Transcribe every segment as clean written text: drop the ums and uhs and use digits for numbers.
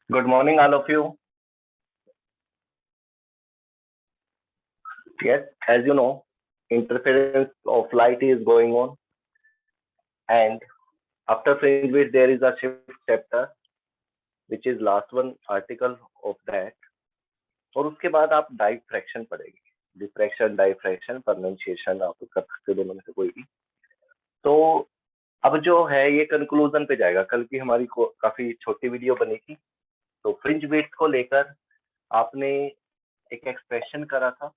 Good morning, all of you. Yes, as you know, interference of light is going on, and after fringe width, there is a shift chapter, which is last one article of that. और उसके बाद आप diffraction पढ़ेंगे, diffraction, diffraction, pronunciation आप कर सकते हो दोनों में से कोई भी। तो अब जो है ये कंक्लूजन पे जाएगा। कल की हमारी काफी छोटी वीडियो बनी थी, तो फ्रिंज विड्थ को लेकर आपने एक एक्सप्रेशन करा था,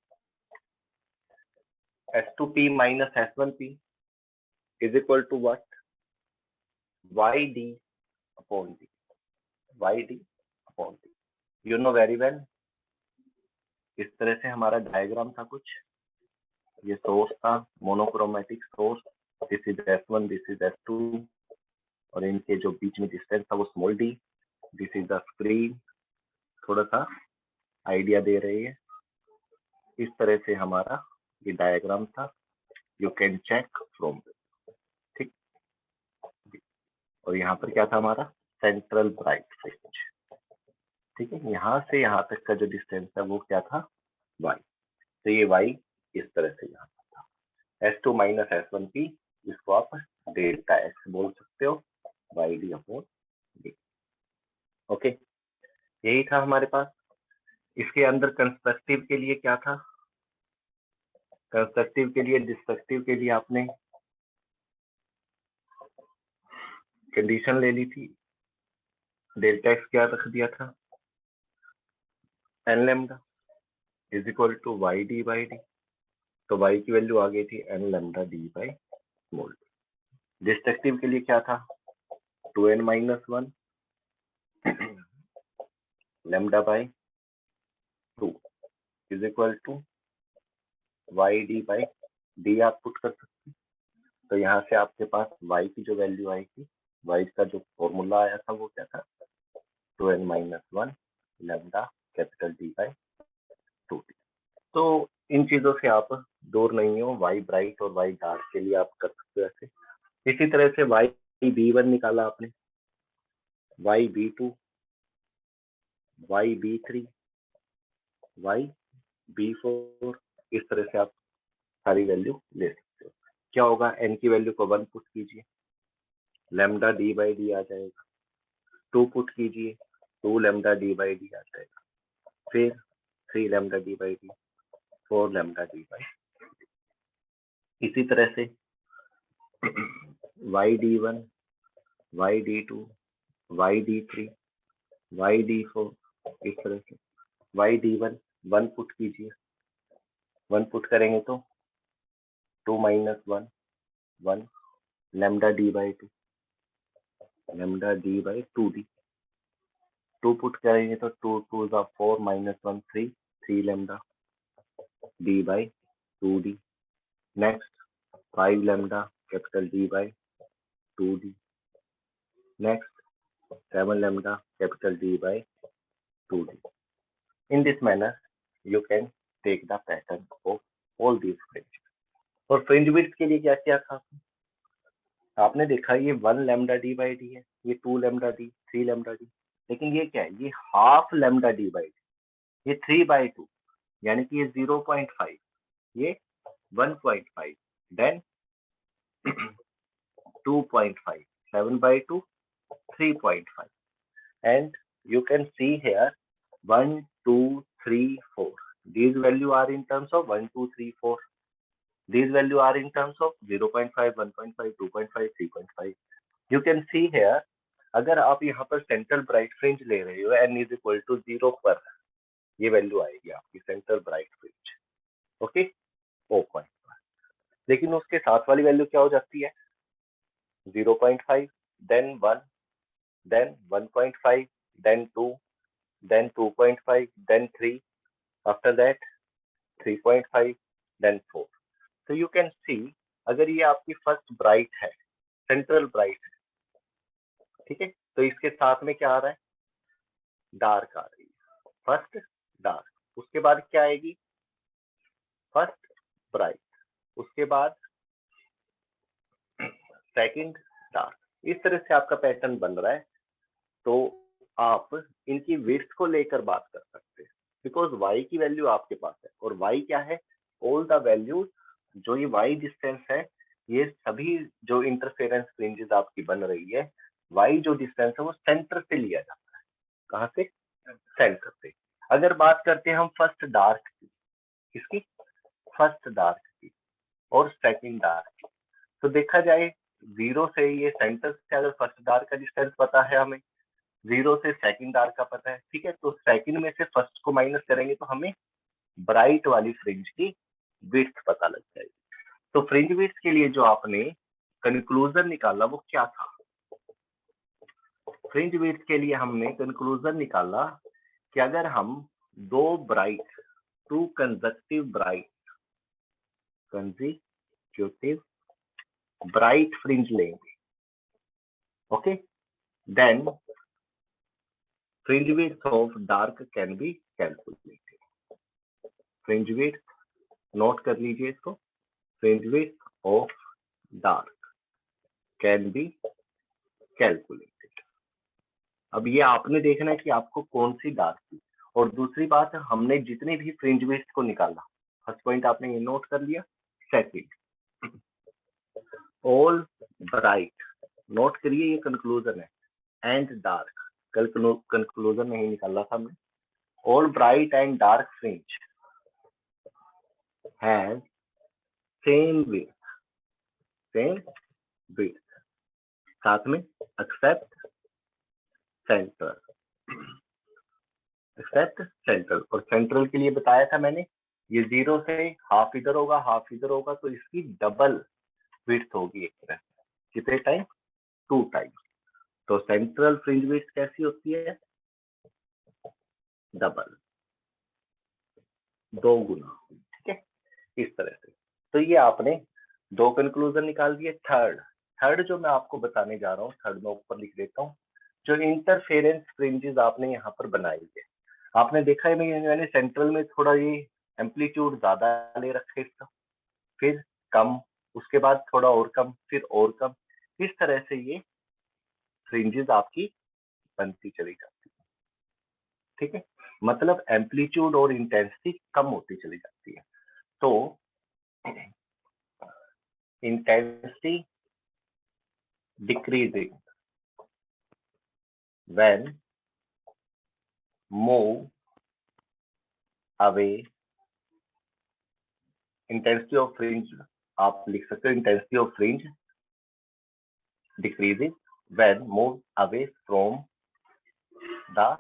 S2P minus S1P is equal to what? YD upon D. YD upon D. You know very well. इस तरह से हमारा डायग्राम था कुछ। ये सोर्स था, monochromatic source. This is S1, this is S2, और इनके जो बीच में डिस्टेंस था वो small d। This is the screen. थोड़ा सा आइडिया दे रही है। इस तरह से हमारा ये डायग्राम था। यू कैन चेक फ्रॉम, ठीक। और यहाँ पर क्या था हमारा सेंट्रल ब्राइट फ्रिंज, ठीक है। यहाँ से यहाँ तक का जो डिस्टेंस है वो क्या था, y। तो ये y इस तरह से यहाँ था, S2 minus S1P, जिसको आप डेल्टा x बोल सकते हो, YD अपॉन D। ओके, यही था हमारे पास। इसके अंदर कंस्ट्रक्टिव के लिए क्या था, कंस्ट्रक्टिव के लिए, डिस्ट्रक्टिव के लिए आपने कंडीशन ले ली थी। डेल्टा x क्या रख दिया था, n lambda is equal to YD by D। तो y की वैल्यू आ गई थी n lambda D by small d। Destructive के लिए क्या था, 2n minus 1 lambda by 2 is equal to YD by D आप पुट कर सकते हैं। तो यहाँ से आपके पास y की जो वैल्यू आएगी, y का जो फॉर्मूला आया था वो क्या था, 2n minus 1 lambda capital D by 2। तो इन चीजों से आप दूर नहीं हो। y ब्राइट और y डार्क के लिए आप कर सकते हो ऐसे। इसी तरह से YB1 निकाला आपने, YB2, YB3, YB4, इस तरह से आप सारी वैल्यू ले सकते हो। क्या होगा, n की वैल्यू को 1 पुट कीजिए, लैम्डा D बाई D आ जाएगा। 2 पुट कीजिए, 2 लैम्डा D बाई D आ जाएगा। फिर 3 lambda D by D, 4 lambda D by. इसी तरह से YD1, YD2, YD3, YD4, इस तरह से। YD1 1 पुट कीजिए, 1 पुट करेंगे तो 2 minus 1 1 lambda D by 2, lambda D by 2D। 2 put करेंगे तो 2 2 जा 4 minus 1 3 3 lambda D by 2D। Next 5 lambda capital D by 2D। Next 7 lambda capital D by 2D. In this manner, you can take the pattern of all these fringe. और fringe width के लिए क्या क्या था आपने देखा, ये 1 lambda D by D है, ये 2 lambda D, 3 lambda D, लेकिन ये क्या है, ये half lambda D by D, ये 3 by 2, यानी कि ये 0.5, ये 1.5, then 2.5, 7 by 2, 3.5, and you can see here 1 2 3 4, these value are in terms of 1 2 3 4, these value are in terms of 0.5 1.5 2.5 3.5. you can see here, अगर आप यहाँ पर सेंट्रल ब्राइट फ्रिंज ले रहे हो n इज इक्वल टू 0 पर, ये वैल्यू आएगी आपकी सेंट्रल ब्राइट फ्रिंज, ओके, 0.5। लेकिन उसके साथ वाली वैल्यू क्या हो जाती है, 0.5, then 1, then 1.5, then 2, then 2.5, then 3, after that 3.5, then 4. So you can see, अगर ये आपकी फर्स्ट ब्राइट है, सेंट्रल ब्राइट है, ठीक है, तो इसके साथ में क्या आ रहा है, डार्क आ रही है, फर्स्ट डार्क, उसके बाद क्या आएगी, फर्स्ट ब्राइट, उसके बाद सेकंड डार्क। इस तरह से आपका पैटर्न बन रहा है। तो आप इनकी विड्थ को लेकर बात कर सकते हैं, बिकॉज y की वैल्यू आपके पास है और y क्या है, ऑल द वैल्यूज, जो ये y डिस्टेंस है, ये सभी जो इंटरफेरेंस फ्रिंजेस आपकी बन रही है, y जो डिस्टेंस है वो सेंटर से लिया जाता है। कहाँ से? सेंटर से। अगर बात करते हैं हम फर्स्ट डार्क की, किसकी? फर्स्ट डार्क की और सेकंड डार्क की, तो देखा जाए 0 से ये सेंटर से अगर फर्स्ट डार्क का डिस्टेंस पता है हमें, 0 से सेकंड डार्क का पता है, ठीक है, तो सेकंड में से फर्स्ट को माइनस करेंगे तो हमें ब्राइट वाली फ्रिंज की विड्थ पता लग जाएगी। तो फ्रिंज विड्थ के लिए जो आपने कंक्लूजन निकाला वो क्या था? फ्रिंज विड्थ के लिए हमने कंक्लूजन निकाला कि अगर हम टू कंसेक्यूटिव ब्राइट फ्रिंज लेंगे, okay, then fringe width of dark can be calculated. Fringe width, note कर लीजिए इसको, fringe width of dark can be calculated. अब ये आपने देखना है कि आपको कौन सी डार्क थी, और दूसरी बात, हमने जितनी भी फ्रिंज विड्थ को निकाला, फर्स्ट पॉइंट आपने ये नोट कर लिया। सेकंड, ऑल ब्राइट, नोट करिए ये कंक्लूजन है, एंड डार्क, कल कंक्लूजन नहीं निकाला था हमने। All bright and dark fringe has same width, साथ में एक्सेप्ट सेंट्रल, और सेंट्रल के लिए बताया था मैंने, ये 0 से हाफ इधर होगा हाफ इधर होगा, तो इसकी डबल विड्थ होगी एक तरह से। कितने टाइम? 2 टाइम। तो सेंट्रल फ्रिंज विड्थ कैसी होती है? डबल, 2 गुना, ठीक है, इस तरह से। तो ये आपने 2 कंक्लूजन निकाल दिए। थर्ड जो मैं आपको बताने जा रहा हूँ, थर्ड में ऊपर लिख देता हूँ, जो इंटरफेरेंस फ्रिंजेस आपने यहाँ पर बनाई है, आपने देखा है मैंने सेंट्रल में थोड़ा ये एम्पलीट्यूड ज्यादा ले रखा है इसका, फिर कम, उसके बाद थोड़ा और कम, फिर और कम, इस तरह से ये फ्रिंजेस आपकी बनती चली जाती है, ठीक है, मतलब एम्पलीट्यूड और इंटेंसिटी कम होती चली जाती है। तो intensity decreasing when move away, intensity of fringe, आप लिख सकते हो intensity of fringe decreasing when move away from the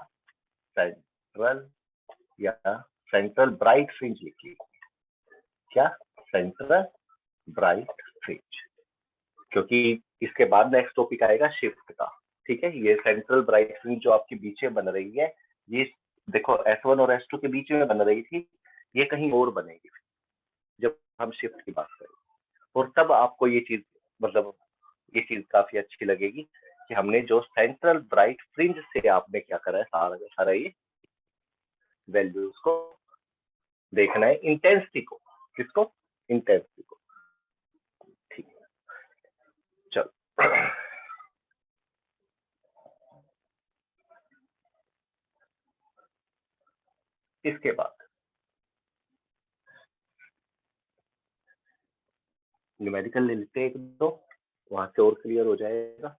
central या central bright fringe लिखिए, क्या? central bright fringe, क्योंकि इसके बाद नेक्स्ट टॉपिक आएगा शिफ्ट का, ठीक है। ये सेंट्रल ब्राइट फ्रिंज जो आपके बीच में बन रही है, ये देखो S1 और S2 के बीच में बन रही थी, ये कहीं और बनेगी जब हम शिफ्ट की बात करें, और तब आपको ये चीज, मतलब ये चीज काफी अच्छी लगेगी कि हमने जो सेंट्रल ब्राइट फ्रिंज से आपने क्या करा है, सारा सारा ये वैल्यूज को देखना है, इंटेंसिटी को, किसको? इंटेंसिटी को, ठीक है। चलो इसके बाद न्यूमेरिकल ले लेते हैं एक दो, वहां से और क्लियर हो जाएगा।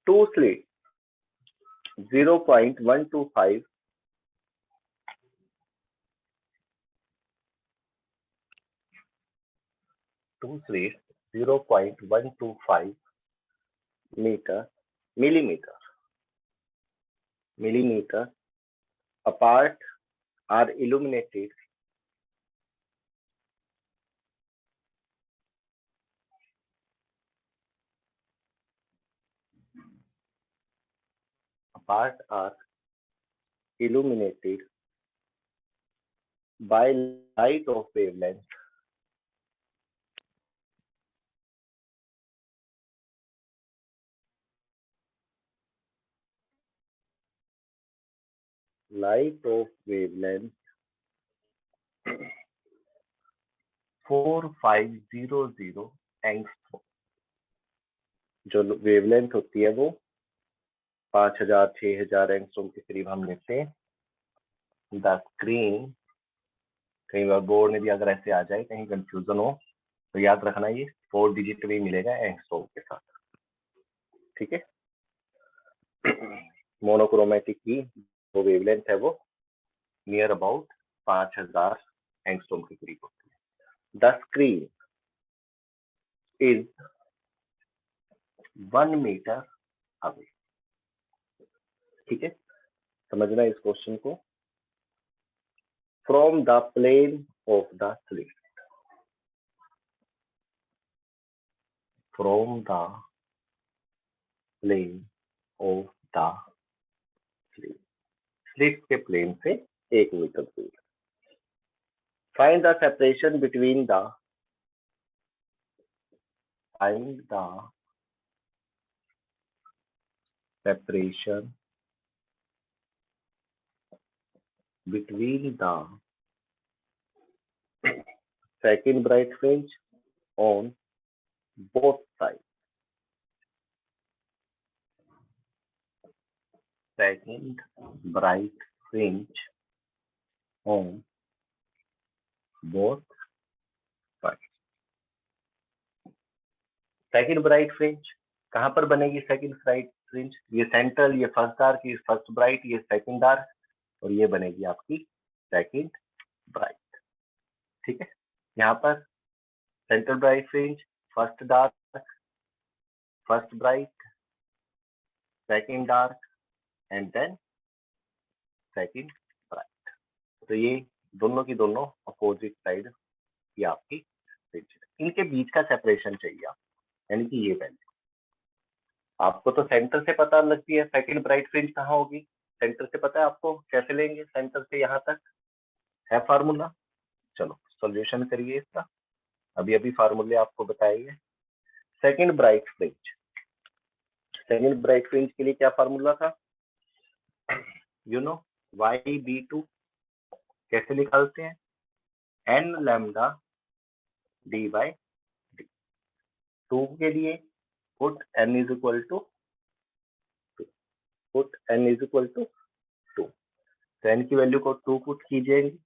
Two slit 0.125 two slits 0.125 millimeter apart are illuminated by light of wavelength light of wavelength 4500 angstrom, जो वेवलेंथ होती है वो 5000 6000 एंगस्ट्रॉम के करीब हम लेते हैं। द स्क्रीन, कई बार बोर्ड में भी अगर ऐसे आ जाए कहीं कंफ्यूजन हो तो याद रखना ये 4 डिजिट में मिलेगा एंगस्ट्रॉम के साथ, ठीक है। मोनोक्रोमेटिक की वो वेवलेंथ है वो नियर अबाउट 5000 एंगस्ट्रॉम के करीब होती है। The screen is 1 metre away, ठीक है। समझना इस क्वेश्चन को। From the plane of the slit, from the plane of the slit, slit के प्लेन से 1 मीटर दूर। Find the separation between the, find the separation between the second bright fringe on both sides, second bright fringe on both sides। Second bright fringe कहां पर बनेगी? Second bright fringe ये central, ये first dark, ये first bright, ये second dark, और ये बनेगी आपकी सेकंड ब्राइट, ठीक है। यहाँ पर central bright fringe, first dark, first bright, second dark and then second bright. तो ये दोनों की दोनों अपोजिट साइड ये आपकी फ्रिंज है। इनके बीच का सेपरेशन चाहिए आप, यानी कि ये वैल्यू आपको तो सेंटर से पता लगती है सेकंड ब्राइट फ्रिंज कहाँ होगी, सेंटर से पता है आपको, कैसे लेंगे सेंटर से यहाँ तक, है फार्मूला। चलो सॉल्यूशन करिए इसका, अभी अभी फार्मूले आपको बताइए। Second bright fringe, second bright fringe के लिए क्या फार्मूला था? यू नो YB2 कैसे निकालते हैं? n lambda d by D. 2 के लिए put n is equal to 2, put n is equal to 2, तो n की वैल्यू को 2 पुट कीजिएंगे।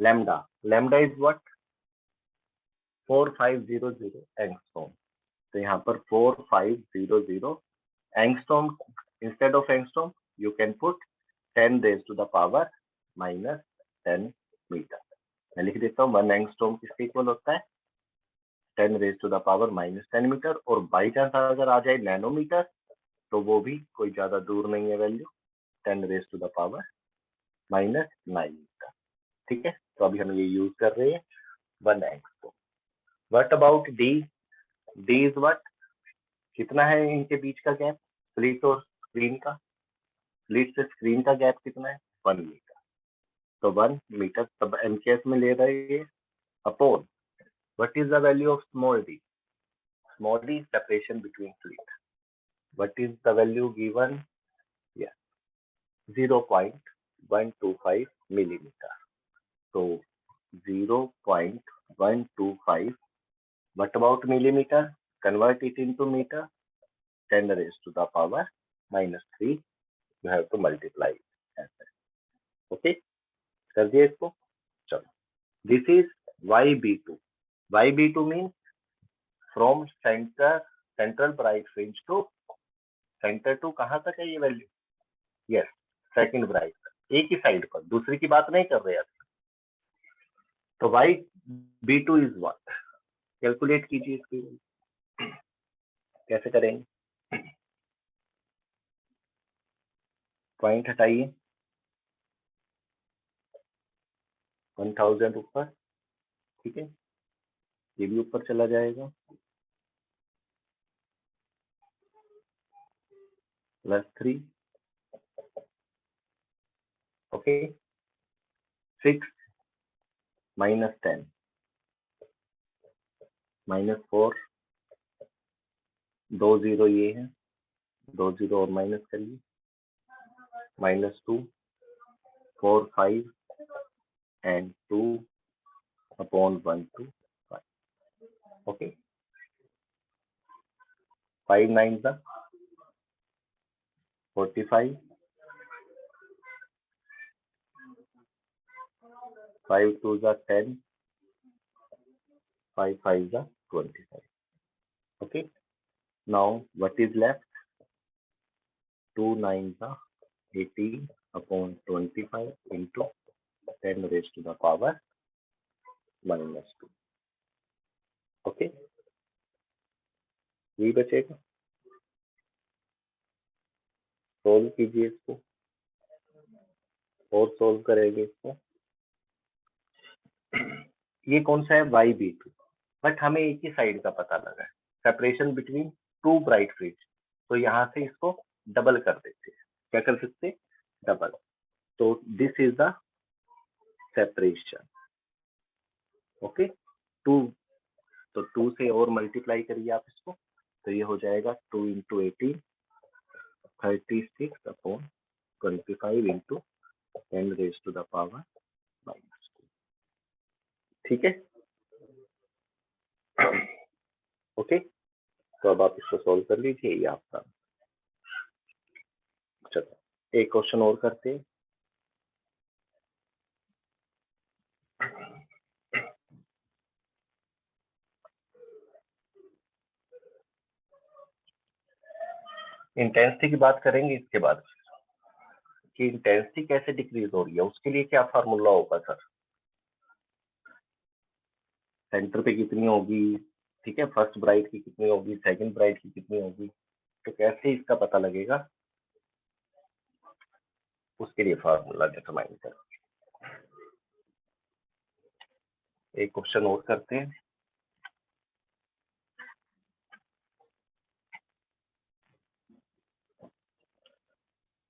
Lambda, lambda is what? 4500 angstrom, तो यहाँ पर 4500 angstrom, instead of angstrom you can put 10 raise to the power minus 10 metre. मैं लिख देता हूँ 1 एंगस्ट्रॉम किसके इक्वल होता है? 10 raise to the power minus 10 metre, और बाई चांस अगर आ जाए नैनोमीटर तो वो भी कोई ज्यादा दूर नहीं है value, 10 raise to the power minus 9 metre, ठीक है। तो अभी हम ये यूज कर रहे हैं 1 angstrom. What about D? D is what? कितना है इनके बीच का गैप, स्लिट और स्क्रीन का? स्लिट से स्क्रीन का गैप कितना है? 1 मीटर, तो 1 मीटर तब एमकेएस में ले रहे हैं upon what is the value of small d? Small d separation between slit, what is the value given? या 0.125 मिलीमीटर, तो 0.125, what about millimetre? Convert it into metre, 10 raised to the power minus 3, you have to multiply it। Okay, कर दिया इसको। चलो, this is YB2। YB2 mean from centre, central bright fringe to centre to कहाँ तक है ये value? Yes, second bright, एक ही side पर, दूसरी की बात नहीं कर रहे आप। तो YB2 इज व्हाट? कैलकुलेट कीजिए इसकी, कैसे करेंगे? पॉइंट हटाइए, 1000 ऊपर, ठीक है, ये भी ऊपर चला जाएगा, +3, ओके, 6 माइनस 10 -4, 2 0 ये है, 2 0 और माइनस करिए, -2, 4, 5 and 2 upon 1 to 5. Okay. 5 9s are 45. 5 2s are 10. 5 5s are 25. Okay. Now what is left? 2 9s are 18 upon 25 into 10 raised to the power minus 2. Okay, यही बचेगा। सोल्व कीजिए इसको और सोल्व करेंगे इसको। ये कौन सा है? YB2, बट हमें एक ही साइड का पता लगा है, separation between two bright fringe, तो यहाँ से इसको डबल कर देते हैं। क्या कर सकते? डबल। तो this is the separation. Okay, 2, तो 2 से और मल्टीप्लाई करिए आप इसको, तो ये हो जाएगा 2 into 18 36 upon 25 into 10 raise to the power minus 2। ठीक है, ओके। तो अब आप इसको सॉल्व कर लीजिए, ये आपका। चलो एक क्वेश्चन और करते हैं। इंटेंसिटी की बात करेंगे इसके बाद, कि इंटेंसिटी कैसे डिक्रीज हो रही है, उसके लिए क्या फार्मूला होगा सर? सेंटर पे कितनी होगी, ठीक है, फर्स्ट ब्राइट की कितनी होगी, सेकंड ब्राइट की कितनी होगी, तो कैसे इसका पता लगेगा, उसके लिए फार्मूला डिटरमाइन करो। एक क्वेश्चन और करते हैं।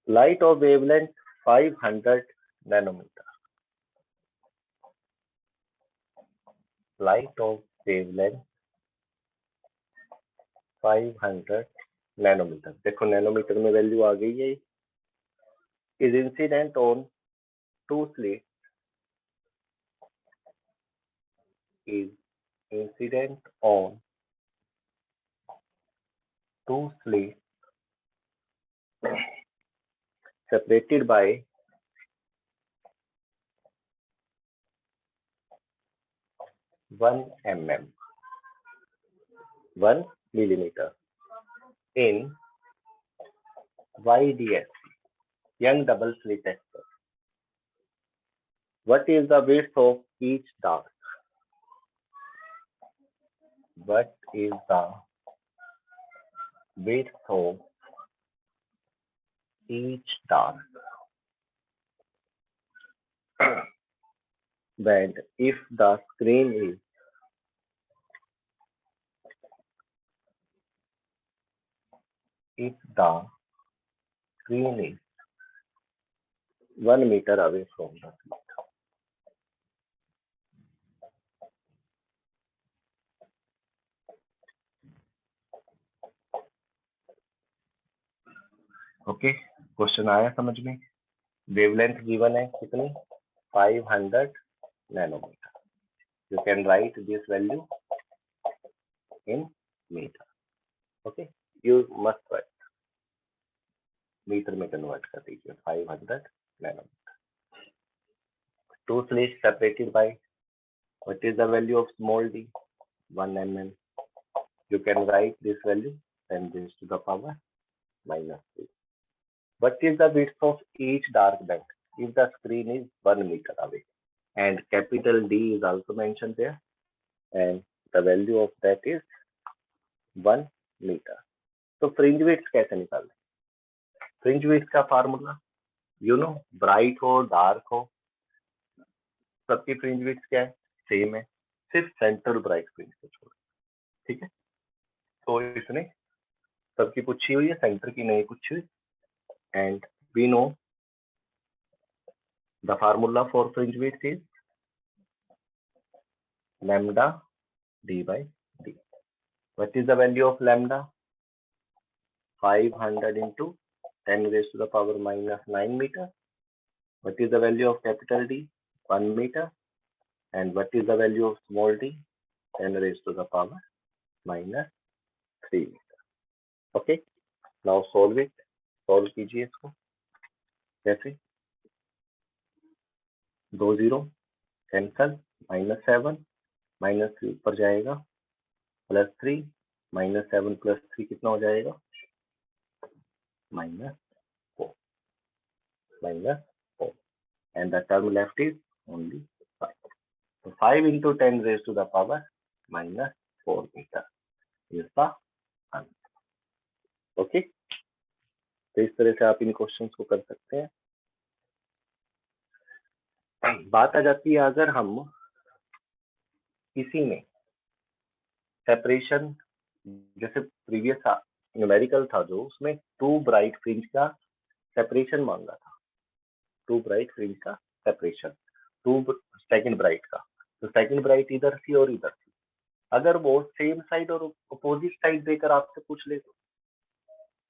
Light of wavelength 500 nanometre, light of wavelength 500 nanometre, देखो नैनोमीटर में वैल्यू आ गई है, is incident on two slit, is incident on two slits separated by 1 mm, 1 millimeter in YDS, young double slit express. What is the width of each dark? What is the width of each dark? And if the screen is if the screen is 1 meter away from the slit. Okay, question आया समझ में? Wavelength given है कितनी? 500 nanometre. You can write this value in meter. Okay, you must write metre में convert कर दीजिए 500 nanometre. Two slits separated by, what is the value of small d? 1 mm. You can write this value 10 raised to the power minus 3. What is the width of each dark band if the screen is 1 meter away? And capital D is also mentioned there, and the value of that is 1 meter. तो fringe width कैसे निकालते? Fringe width का formula you know, bright हो dark हो सबकी fringe width क्या है? Same है, सिर्फ सेंट्रल ब्राइट फ्रिंज को छोड़। ठीक है, तो इसने सबकी पूछी हुई है, सेंटर की नहीं पूछी हुई। And we know the formula for fringe width is lambda d by d. What is the value of lambda? 500 into 10 raised to the power minus 9 meter. What is the value of capital D? 1 meter. And what is the value of small d? 10 raised to the power minus 3 meter. Okay. Now solve it. Solve कीजिए इसको. कैसे? 2 0 cancel, -7 -3 ऊपर जाएगा, +3 -7 + 3 कितना हो जाएगा? -4 -4 and the term left is only 5. So 5 into 10 raised to the power -4 meter is the answer. Okay. तो इस तरह से आप इन क्वेश्चंस को कर सकते हैं. बात आ जाती है अगर हम किसी में सेपरेशन, जैसे प्रीवियस न्यूमेरिकल था जो, उसमें 2 ब्राइट फ्रिंज का सेपरेशन मांगा था. 2 ब्राइट फ्रिंज का सेपरेशन, 2 सेकंड ब्राइट का. तो सेकंड ब्राइट इधर थी और इधर थी. अगर वो सेम साइड और अपोजिट साइड देकर आपसे पूछ ले, तो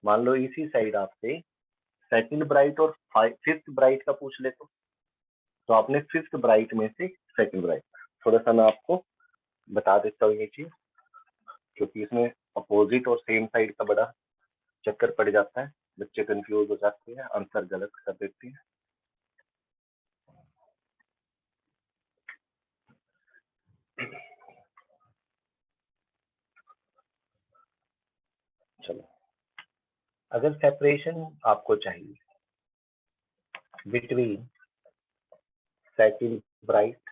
मान लो इसी साइड आपसे सेकंड ब्राइट और फिफ्थ ब्राइट का पूछ ले, तो आपने फिफ्थ ब्राइट में से सेकंड ब्राइट. थोड़ा सा मैं आपको बता देता हूँ ये चीज, क्योंकि इसमें अपोजिट और सेम साइड का बड़ा चक्कर पड़ जाता है, बच्चे कंफ्यूज हो जाते हैं, आंसर गलत कर देते हैं. चलो, अगर सेपरेशन आपको चाहिए between second bright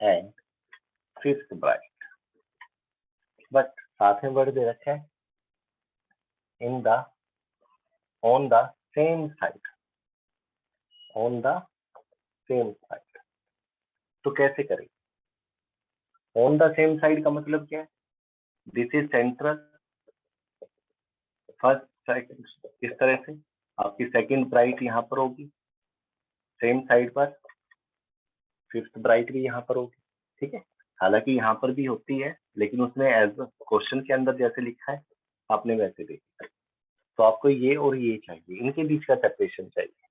and fifth bright, but साथ में वर्ड दे रखा है on the same side, on the same side. तो कैसे करें? on the same side का मतलब क्या है? This is central, first second, इस तरह से आपकी सेकंड ब्राइट यहाँ पर होगी सेम साइड पर, फिफ्थ ब्राइट भी यहाँ पर होगी. ठीक है. हालांकि यहाँ पर भी होती है, लेकिन उसमें एज क्वेश्चन के अंदर जैसे लिखा है आपने वैसे देखा. तो आपको ये और ये चाहिए, इनके बीच का सेपरेशन चाहिए.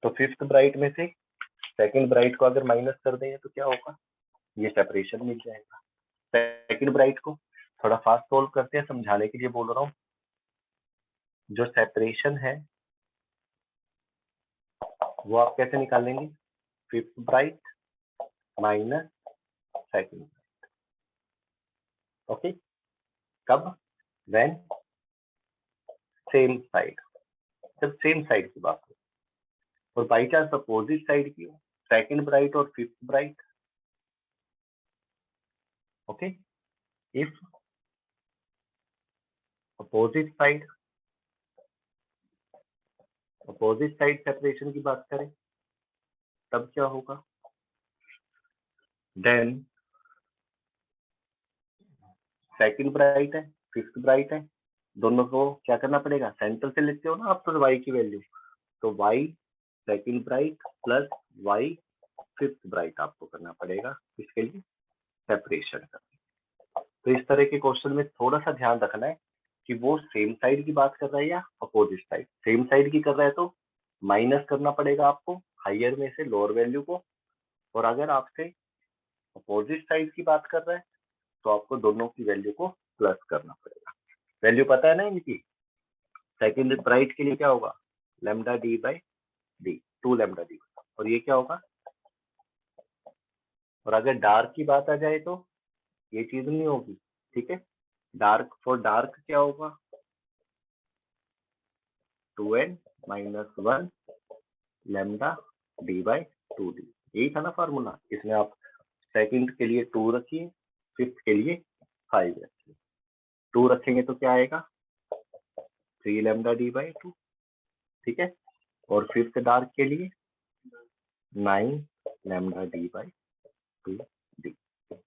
तो फिफ्थ ब्राइट में से सेकंड ब्राइट को अगर माइनस कर देंगे तो क्या होगा? ये सेपरेशन मिल जाएगा. सेकंड ब्राइट को थोड़ा फास्ट सोल्व करते हैं, समझाने के लिए बोल रहा हूँ. जो सेपरेशन है वो आप कैसे निकालेंगे? Fifth bright minus second bright. Okay. कब? व्हेन सेम साइड, जब सेम साइड की बात हो. और बाई चांस अपोजिट साइड की हो, सेकंड ब्राइट और fifth bright. Okay. If opposite side separation की बात करें, तब क्या होगा? देन सेकंड ब्राइट है, फिफ्थ ब्राइट है, दोनों को क्या करना पड़ेगा? सेंटर से लेते हो ना आप तो y की वैल्यू, तो y second bright plus y fifth bright आपको करना पड़ेगा. इसके लिए सेपरेशन करना. तो इस तरह के क्वेश्चन में थोड़ा सा ध्यान रखना है कि वो सेम साइड की बात कर रहा है या अपोजिट साइड. सेम साइड की कर रहा है तो माइनस करना पड़ेगा आपको हायर में से लोअर वैल्यू को, और अगर आपसे अपोजिट साइड की बात कर रहा है तो आपको दोनों की वैल्यू को प्लस करना पड़ेगा. वैल्यू पता है ना इनकी? सेकंड ब्राइट के लिए क्या होगा? Lambda D by D, 2 lambda D. और ये क्या होगा? और अगर डार्क की बात आ जाए तो ये चीज नहीं होगी. ठीक है. डार्क फॉर डार्क क्या होगा? 2n - 1 lambda D by 2d. यही था ना फार्मूला. इसमें आप सेकंड के लिए 2 रखिए, फिफ्थ के लिए 5 रखिए. 2 रखेंगे तो क्या आएगा? 3 लैम्डा डी बाई 2. ठीक है. और फिफ्थ डार्क के लिए 9 लैम्डा डी बाई 2d.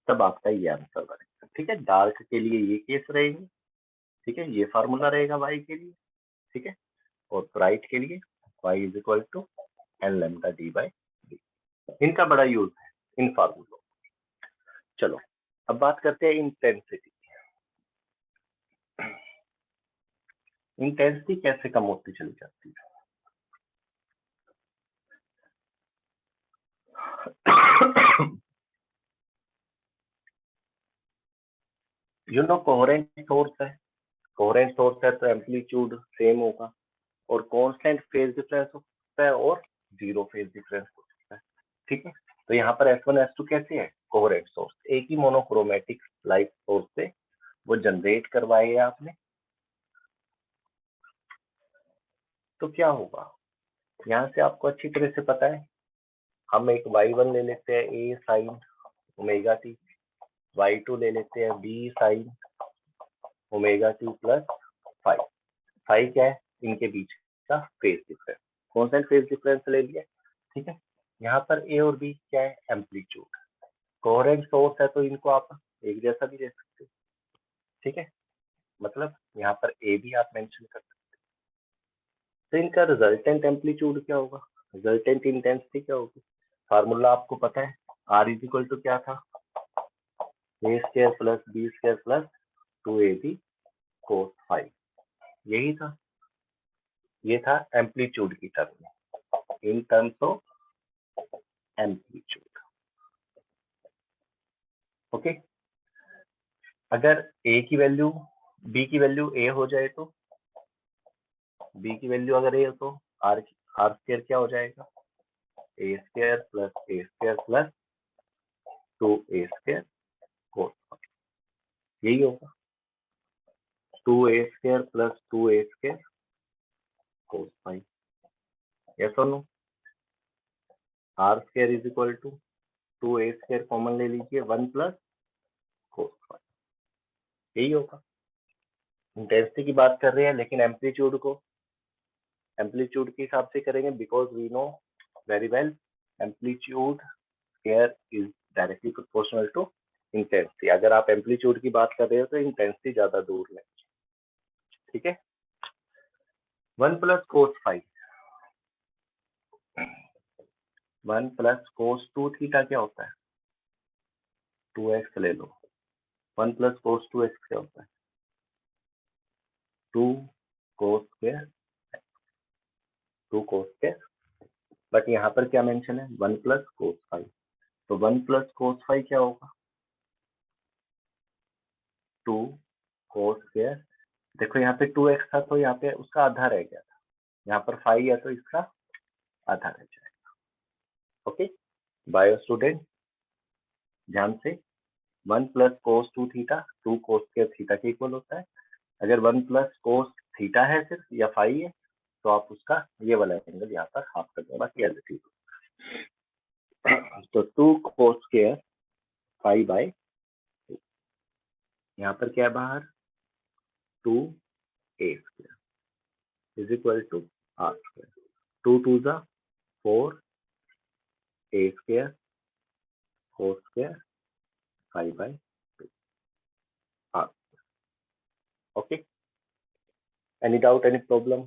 तब आपका ये आंसर बनेगा. ठीक है. डार्क के लिए ये केस रहेंगे. ठीक है. ये फार्मूला रहेगा y के लिए. ठीक है. और ब्राइट के लिए y = n lambda D by D. इनका बड़ा यूज है इन फार्मूलों. चलो, अब बात करते हैं इंटेंसिटी. इंटेंसिटी कैसे कम होती चली जाती है? यू नो कोहेरेंट सोर्स है तो एम्पलीट्यूड सेम होगा और कांस्टेंट फेज डिफरेंस हो सकता है और जीरो फेज डिफरेंस हो सकता है। ठीक है, तो यहाँ पर S1 S2 कैसे है? कोहेरेंट सोर्स, एक ही मोनोक्रोमेटिक लाइट सोर्स से वो जनरेट करवाए है आपने, तो क्या होगा यहाँ से आपको अच्छी तरह से पता है। हम एक y1 ले लेते हैं a sine omega T, y2 ले लेते हैं b sine omega T plus five. Five क्या है? इनके बीच का phase difference, constant phase difference ले लिया। ठीक है, यहाँ पर a और b क्या है? एम्पलीट्यूड। कोहेरेंट सोर्स है तो इनको आप एक जैसा भी ले सकते हो। ठीक है, मतलब यहाँ पर a भी आप मेंशन कर सकते हो। तो इनका रिजल्टेंट एम्पलीट्यूड क्या होगा? रिजल्टेंट इंटेंसिटी क्या होगी? फार्मूला आपको पता है, R इज इक्वल टू क्या था? a square plus b square plus 2ab cos five, यही था। ये था एम्पलीट्यूड की टर्म में, in terms of amplitude. Okay, अगर a की वैल्यू b की वैल्यू a हो जाए तो b की वैल्यू अगर a हो तो r स्क्वायर क्या हो जाएगा? a square plus 2a square cos five, यही होगा 2a square plus 2a square cos five. Yes और no? r square is equal to 2a square common ले लीजिए 1 प्लस cos फाइव, यही होगा। इंटेंसिटी की बात कर रहे हैं लेकिन एम्पलीट्यूड के हिसाब से करेंगे, because we know very well amplitude square is directly proportional to intensity. अगर आप एम्पलीट्यूड की बात कर रहे हो तो इंटेंसिटी ज्यादा दूर है। ठीक है, 1 plus cos five, 1 plus cos 2 theta क्या होता है? 2x ले लो। 1 प्लस कोस 2x क्या होता है? 2 cos square, 2 cos square. But यहाँ पर क्या मेंशन है? 1 प्लस कोस फाइव, तो 1 प्लस कोस फाइव क्या होगा? 2 कोस स्क्वायर। देखो यहाँ पे 2x था तो यहाँ पे उसका आधा रह गया था, यहाँ पर 5 है तो इसका आधा रह जाएगा। ओके बायो स्टूडेंट, ध्यान से, 1 plus cos 2 theta 2 cos square theta के इक्वल होता है। अगर 1 प्लस कोस थीटा है सिर्फ या 5 है तो आप उसका ये वाला एंगल यहाँ पर हाफ कर दो, बाकी एज इट इज। तो 2 कोस स्क्वायर 5 बाय 2, यहाँ पर क्या है बाहर? 2a square is equal to r square. 2 2 जा 4 a square cos square 5 by 2 r। Okay, any doubt, any problem?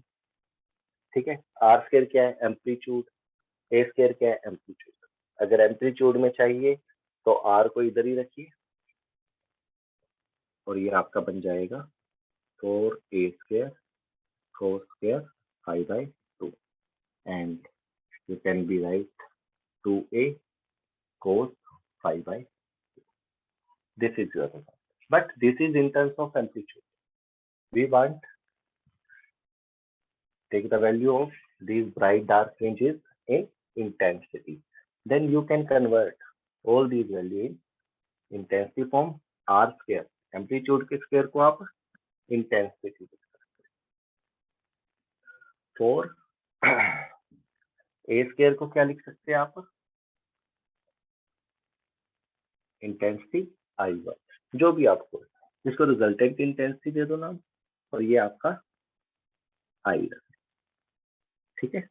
ठीक है, r स्क्वायर क्या है? एम्पलीट्यूड। a स्क्वायर क्या है? एम्पलीट्यूड। अगर एम्पलीट्यूड में चाहिए तो r को इधर ही रखिए और ये आपका बन जाएगा 4a square cos square 5 by 2 and you can be right 2a cos 5 by 2. This is your result. But this is in terms of amplitude. We want take the value of these bright dark fringes in intensity. Then you can convert all these value in intensity form r square. Amplitude के square को आप intensity for a square को क्या लिख सकते हैं आप? Intensity I1, जो भी आपको, इसको रिजल्टेंट इंटेंसिटी दे दो नाम और ये आपका I, ठीक है,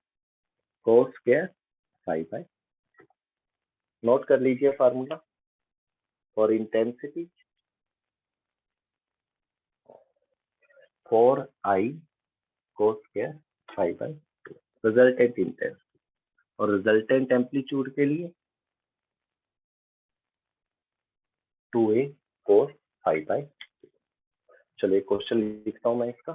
कोस स्क्वायर 5 बाय, नोट कर लीजिए formula for intensity 4i cos square 5 by 2, resultant intensity. और रिजल्टेंट एम्पलीट्यूड के लिए 2a कोस 5 बाय 2। चलिए क्वेश्चन लिखता हूं मैं इसका।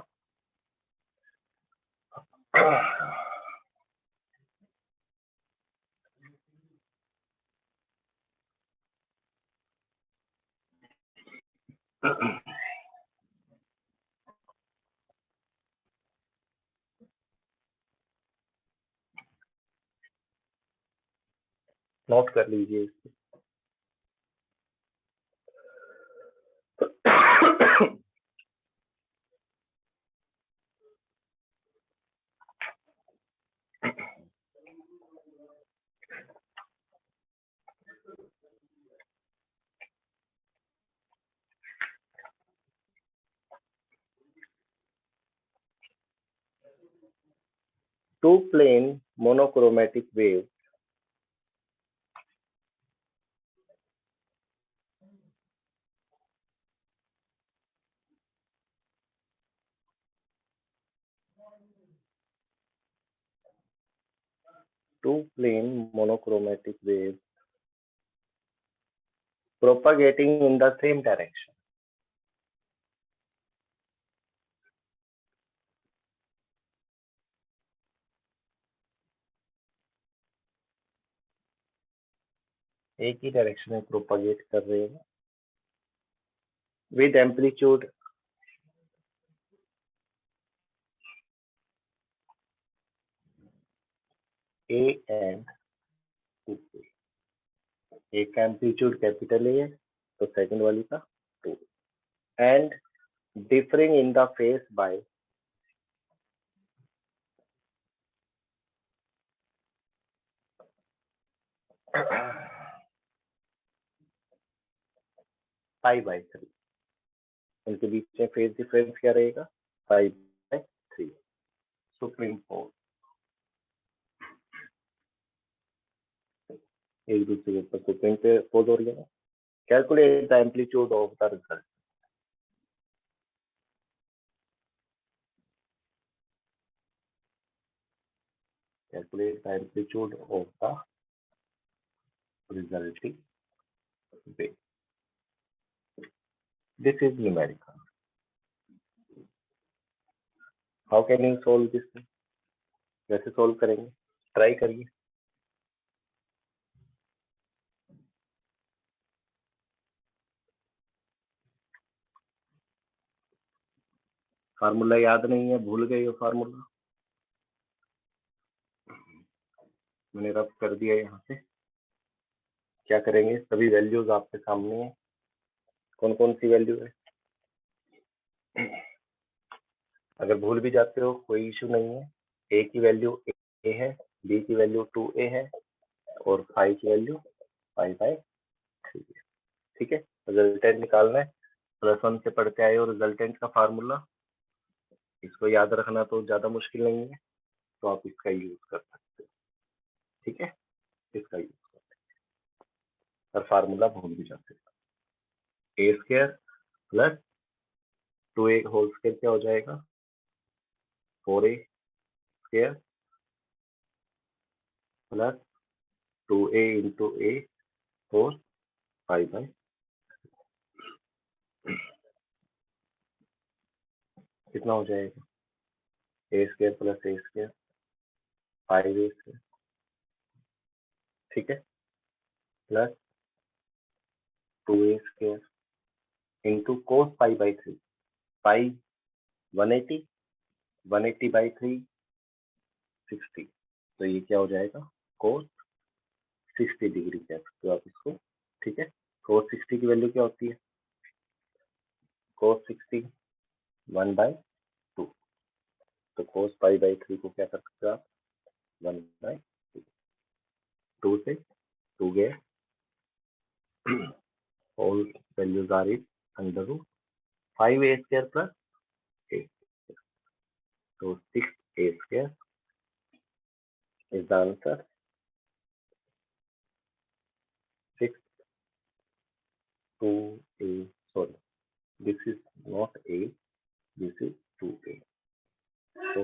नोट कर लीजिए इसको। Two plane monochromatic waves propagating in the same direction. एक ही डायरेक्शन में प्रोपागेट कर रहे हैं with amplitude A and 2A. एक का एम्पलीट्यूड कैपिटल ए है तो सेकंड वाली का 2, and differing in the phase by π/3. उनके बीच में फेज डिफरेंस क्या रहेगा? 5/3. सुप्रीम कोर्ट एक दूसरे के ऊपर सुप्रीम पे पोज हो रही है। Calculate the amplitude of the result. Calculate the amplitude of the resulting wave. This is numerical. How can you solve this? कैसे सोल्व करेंगे? ट्राई करिए। फार्मूला याद नहीं है, भूल गए हो फार्मूला? मैंने रब कर दिया यहाँ से। क्या करेंगे? सभी वैल्यूज आपके सामने है। कौन कौन सी वैल्यू है? अगर भूल भी जाते हो कोई इशू नहीं है। ए की वैल्यू ए है, बी की वैल्यू 2a है और 5 की वैल्यू 5/3 है। ठीक है, रिजल्टेंट निकालना है। +1 से पढ़ते आए और रिजल्टेंट का फार्मूला, इसको याद रखना तो ज्यादा मुश्किल नहीं है, तो आप इसका यूज कर सकते हो। ठीक है, इसका यूज कर सकते हैं और फार्मूला भूल भी जाते हो। a² + 2a होल स्क्वायर क्या हो जाएगा? 4a² + 2a × a और 5/3 कितना हो जाएगा? a² + a², 5a², ठीक है, प्लस 2a² × cos π/3, पाई 180, 180/3 60, तो ये क्या हो जाएगा? cos 60 डिग्री कह सकते हो आप इसको। ठीक है, cos 60 की वैल्यू क्या होती है? cos 60 1/2, तो cos π/3 को क्या कर सकते हो आप? 1/2, 2 से 2 गए, all values are in √5a² + a, so 6a² is the answer. 2a, sorry, this is not a, this is 2a, so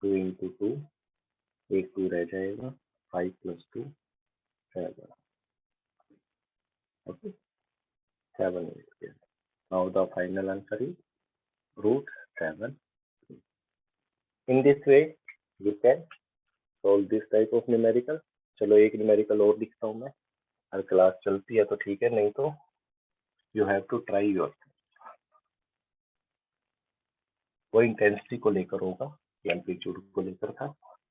2 × 2, एक 2 रह जाएगा, 5 + 2 7, okay, 7a². Now the final answer is √7. In this way you can solve this type of numerical. चलो एक numerical और लिखता हूँ मैं, अगर क्लास चलती है तो ठीक है, नहीं तो you have to try your. वो इंटेंसिटी को लेकर होगा, एम्पलीट्यूड को लेकर था।